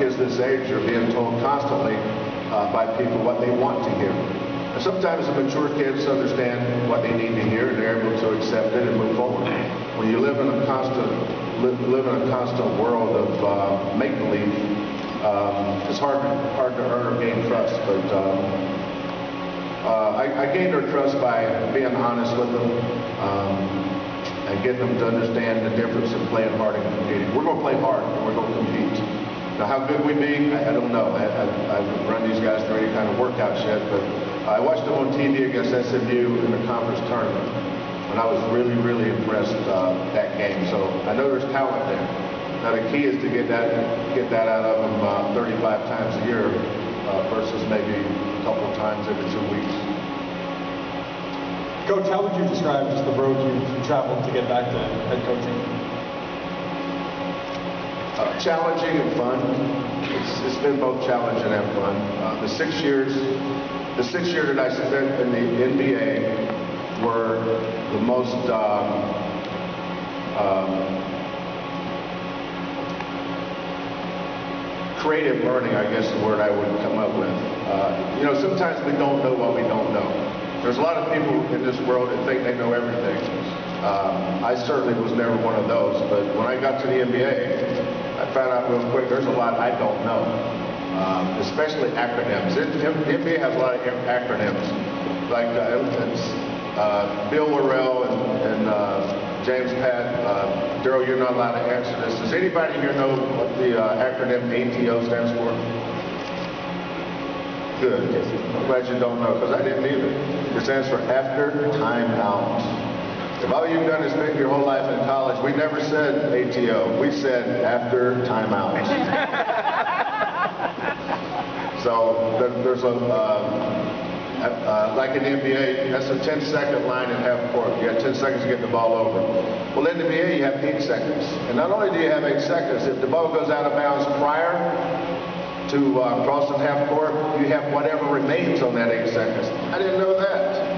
kids this age are being told constantly by people what they want to hear. And sometimes the mature kids understand what they need to hear, and they're able to accept it and move forward. When you live in a constant world of make-believe, it's hard to earn or gain trust. But I gained their trust by being honest with them and getting them to understand the difference in playing hard and competing. We're going to play hard and we're going to compete. Now, how good we be, I don't know. I haven't run these guys through any kind of workouts yet, but I watched them on TV against SMU in the conference tournament, and I was really, really impressed that game. So I know there's talent there. Now the key is to get that out of them 35 times a year versus maybe a couple of times every 2 weeks. Coach, how would you describe just the road you've traveled to get back to head coaching? Challenging and fun. It's been both challenging and fun. The 6 years that I spent in the NBA were the most creative learning, I guess, is the word I would come up with. You know, sometimes we don't know what we don't know. There's a lot of people in this world that think they know everything. I certainly was never one of those, but when I got to the NBA, I found out real quick there's a lot I don't know, especially acronyms. The NBA has a lot of acronyms, like Bill Worrell and James Pat. Daryl, you're not allowed to answer this. Does anybody here know what the acronym ATO stands for? Good. I'm glad you don't know, because I didn't either. It stands for after time out. If all you've done is spend your whole life in college, we never said ATO. We said after timeout. So there's a, like in the NBA, that's a 10-second line in half court. You have 10 seconds to get the ball over. Well, in the NBA, you have 8 seconds. And not only do you have 8 seconds, if the ball goes out of bounds prior to crossing half court, you have whatever remains on that 8 seconds. I didn't know that.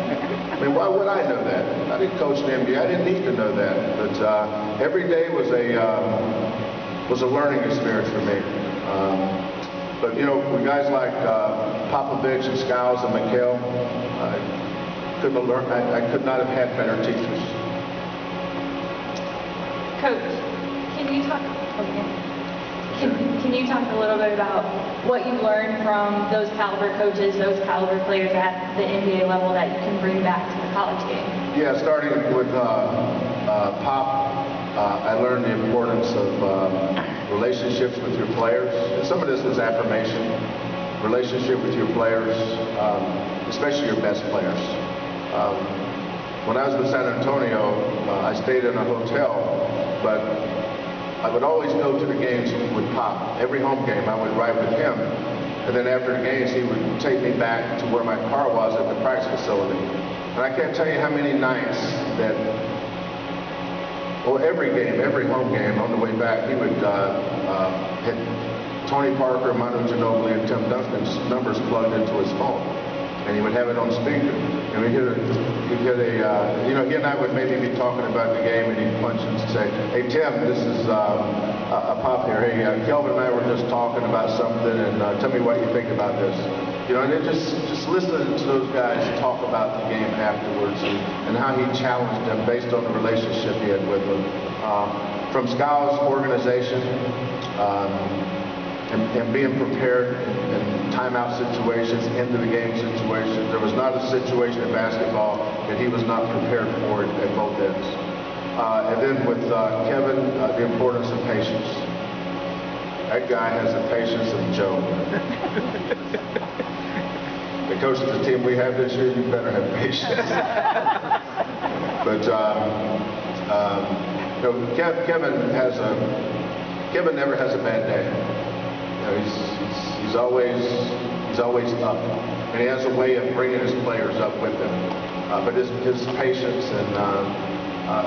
I mean, why would I know that? I didn't coach in the NBA. I didn't need to know that. But every day was a learning experience for me. But you know, with guys like Popovich and Skiles and McHale, I could not have had better teachers. Coach, can you talk? Can you talk a little bit about what you've learned from those caliber coaches, those caliber players at the NBA level that you can bring back to the college game? Yeah, starting with Pop, I learned the importance of relationships with your players. And some of this was affirmation. Relationship with your players, especially your best players. When I was with San Antonio, I stayed in a hotel, but I would always go to the games with Pop. Every home game I would ride with him. And then after the games, he would take me back to where my car was at the practice facility. And I can't tell you how many nights that, well, every game, every home game, on the way back, he would hit Tony Parker, Manu Ginobili, and Tim Duncan's numbers plugged into his phone. And he would have it on speaker. And we'd hear you know, he and I would maybe be talking about the game, and he'd punch and say, "Hey, Tim, this is a Pop here. Hey, Kelvin and I were just talking about something, and tell me what you think about this." You know, and then just listening to those guys talk about the game afterwards and how he challenged them based on the relationship he had with them. From Skiles' organization, and being prepared in timeout situations, end of the game situations. There was not a situation in basketball that he was not prepared for at both ends. And then with Kevin, the importance of patience. That guy has the patience of Job. The coach of the team we have this year, you better have patience. But you know, Kevin never has a bad day. You know, he's always up, and he has a way of bringing his players up with him. But his patience and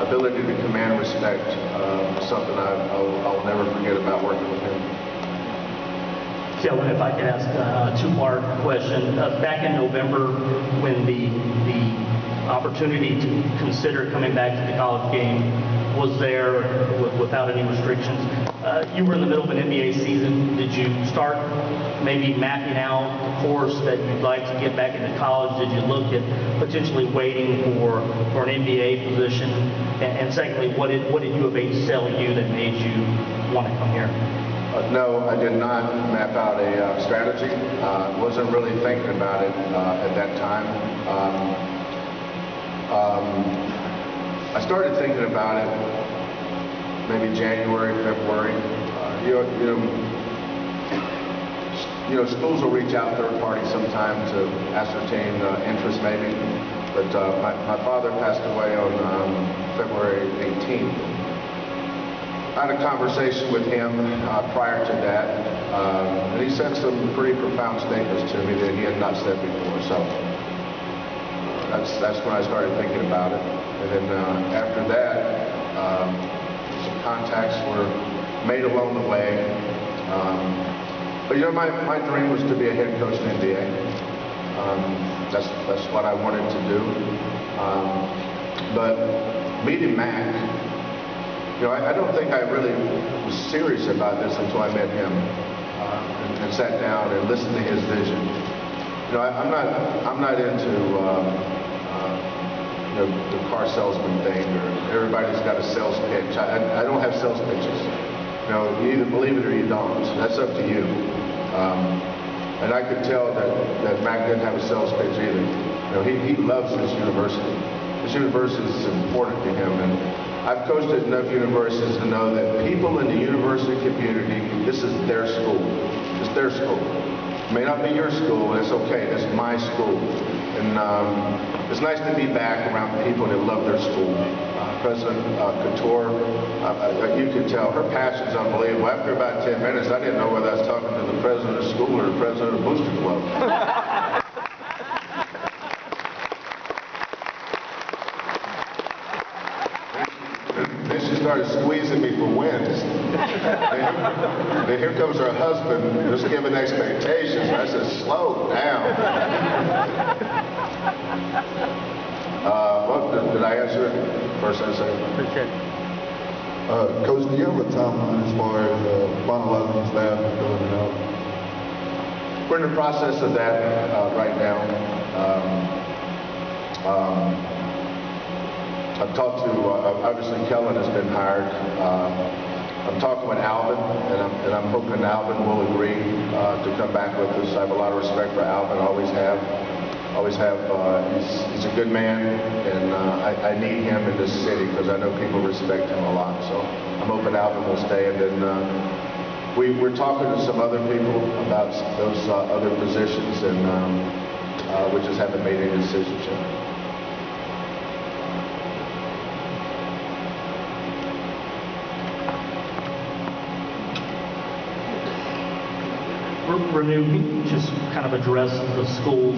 ability to command respect is something I'll never forget about working with him. Kelvin, if I could ask a two-part question. Back in November, when the opportunity to consider coming back to the college game was there without any restrictions, You were in the middle of an NBA season. Did you start maybe mapping out the course that you'd like to get back into college? Did you look at potentially waiting for an NBA position? And secondly, what did U of H tell you that made you want to come here? No, I did not map out a strategy. Wasn't really thinking about it at that time. I started thinking about it maybe January, February. Schools will reach out third party sometime to ascertain interest maybe. But my father passed away on February 18th. I had a conversation with him prior to that, and he said some pretty profound statements to me that he had not said before. So that's when I started thinking about it. And then after that, some contacts were made along the way. But my dream was to be a head coach in the NBA. That's what I wanted to do. But meeting Mac, I don't think I really was serious about this until I met him and sat down and listened to his vision. I'm not into the car salesman thing, or everybody's got a sales pitch. I don't have sales pitches. You either believe it or you don't. That's up to you. And I could tell that Mac didn't have a sales pitch either. He loves his university. His university is important to him, and I've coached at enough universities to know that people in the university community, this is their school. It's their school. It may not be your school, but it's okay. It's my school. And it's nice to be back around people that love their school. President Couture, you can tell her passion's unbelievable. After about 10 minutes, I didn't know whether I was talking to the president of the school or the president of the booster club. Started squeezing me for wins. Then here comes her husband, just giving expectations. I said, slow down. Did I answer it? First I said. Coach, do you have a timeline as far as finalizing the staff and filling it out? We're in the process of that right now. I've talked to, obviously Kelvin has been hired. I'm talking with Alvin, and I'm hoping Alvin will agree to come back with us. I have a lot of respect for Alvin, always have. He's a good man, and I need him in this city because I know people respect him a lot. So I'm hoping Alvin will stay, and then we're talking to some other people about those other positions, and we just haven't made any decisions yet. Renew, just kind of address the schools